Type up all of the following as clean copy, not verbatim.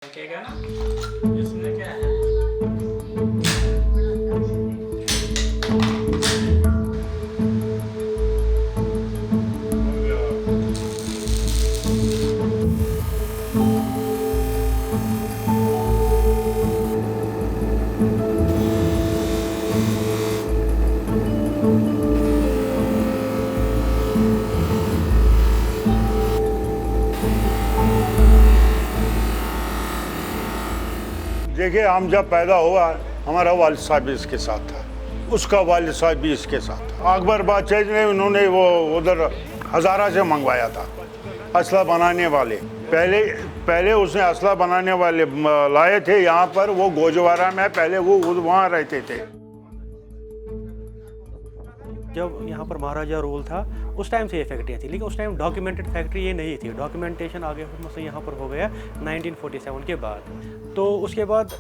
रखेगा ना, इसमें क्या है? देखिए, हम जब पैदा हुआ हमारा वालिद साहब भी इसके साथ था, उसका वालिद साहब भी इसके साथ था। अकबर बादशाह ने उन्होंने वो उधर हज़ारा से मंगवाया था असला बनाने वाले। पहले उसने असला बनाने वाले लाए थे यहाँ पर, वो गोजवारा में पहले वो वहाँ रहते थे। जब यहाँ पर महाराजा रूल था उस टाइम से ये फैक्ट्रियाँ थी, लेकिन उस टाइम डॉक्यूमेंटेड फैक्ट्री ये नहीं थी। डॉक्यूमेंटेशन आगे मतलब यहाँ पर हो गया 1947 के बाद। तो उसके बाद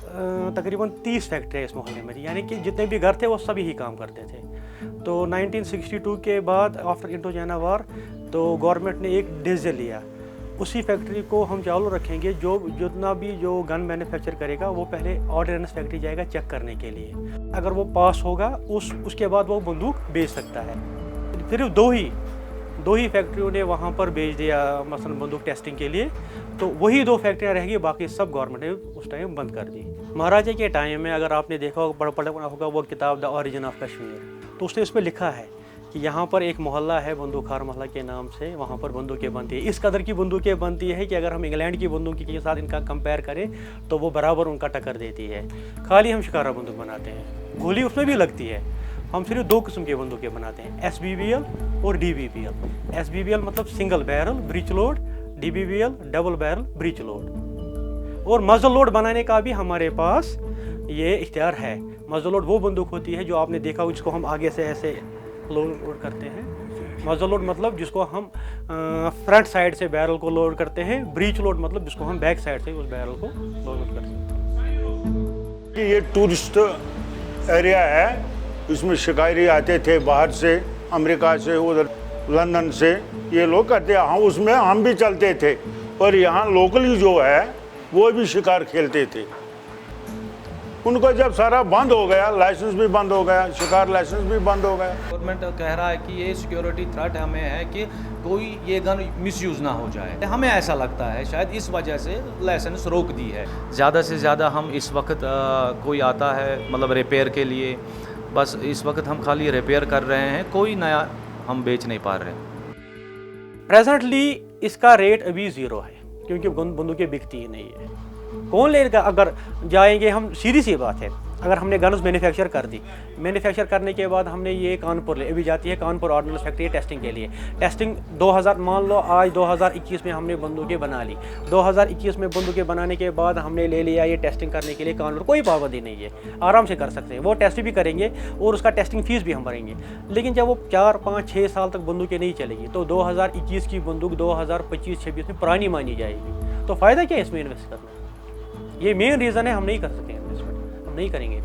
तकरीबन 30 फैक्ट्रियाँ इस मोहल्ले में थी, यानी कि जितने भी घर थे वो सभी ही काम करते थे। तो 1962 के बाद आफ्टर इंडो चाइना वार तो गवर्नमेंट ने एक डिसीजन लिया, उसी फैक्ट्री को हम चालू रखेंगे। जितना भी जो गन मैन्युफैक्चर करेगा वो पहले ऑर्डिनेंस फैक्ट्री जाएगा चेक करने के लिए। अगर वो पास होगा उसके बाद वो बंदूक बेच सकता है। फिर दो ही फैक्ट्रियों ने वहाँ पर भेज दिया मसलन बंदूक टेस्टिंग के लिए। तो वही 2 फैक्ट्रियाँ रहेगी, बाकी सब गवर्नमेंट ने उस टाइम बंद कर दी। महाराजा के टाइम में अगर आपने देखा पढ़ा होगा वो किताब द ओरिजिन ऑफ कश्मीर, तो उसने उसमें लिखा है कि यहाँ पर एक मोहल्ला है बंदूकखार मोहल्ला के नाम से, वहाँ पर बंदूकें बनती है। इस कदर की बंदूकें बनती है कि अगर हम इंग्लैंड की बंदूक के साथ इनका कंपेयर करें तो वो बराबर उनका टक्कर देती है। खाली हम शिकारा बंदूक बनाते हैं, गोली उसमें भी लगती है। हम सिर्फ 2 किस्म की बंदूकें बनाते हैं, SBBL और DBBL। SBBL मतलब single barrel breach load, DBBL double barrel breach load. और मजल लोड बनाने का भी हमारे पास ये इख्तियार है। मजल लोड वो बंदूक होती है जो आपने देखा हो, जिसको हम आगे से ऐसे लोड करते हैं। मजल लोड मतलब जिसको हम फ्रंट साइड से बैरल को लोड करते हैं। ब्रीच लोड मतलब जिसको हम बैक साइड से उस बैरल को लोड करते हैं। कि ये टूरिस्ट एरिया है, इसमें शिकारी आते थे बाहर से, अमेरिका से, उधर लंदन से ये लोग करते हैं। हाँ, उसमें हम भी चलते थे और यहाँ लोकली जो है वो भी शिकार खेलते थे। उनको जब सारा बंद हो गया, लाइसेंस भी बंद हो गया, शिकार लाइसेंस भी बंद हो गया। गवर्नमेंट कह रहा है कि ये सिक्योरिटी थ्रेट हमें है कि कोई ये गन मिसयूज़ ना हो जाए। हमें ऐसा लगता है शायद इस वजह से लाइसेंस रोक दी है। ज़्यादा से ज़्यादा हम इस वक्त कोई आता है मतलब रिपेयर के लिए, बस इस वक्त हम खाली रिपेयर कर रहे हैं, कोई नया हम बेच नहीं पा रहे। प्रेजेंटली इसका रेट अभी 0 है, क्योंकि बंदूकें बिकती ही नहीं है। कौन लेगा? अगर जाएंगे हम, सीधी सी बात है, अगर हमने गन्स मैन्युफैक्चर कर दी, मैन्युफैक्चर करने के बाद हमने ये कानपुर ले, अभी जाती है कानपुर ऑर्डिनेंस फैक्ट्री टेस्टिंग के लिए। टेस्टिंग 2000 मान लो आज 2021 में हमने बंदूकें बना ली। 2021 में बंदूकें बनाने के बाद हमने ले लिया ये टेस्टिंग करने के लिए कानपुर, कोई पाबंदी नहीं है, आराम से कर सकते हैं। वो टेस्ट भी करेंगे और उसका टेस्टिंग फीस भी हम भरेंगे। लेकिन जब वो 4, 5, 6 साल तक बंदूकें नहीं चलेगी तो 2021 की बंदूक 2025-26 में पुरानी मानी जाएगी। तो फ़ायदा क्या है इसमें इन्वेस्ट करना? ये मेन रीज़न है, हम नहीं कर सकते इन्वेस्टमेंट, हम नहीं करेंगे।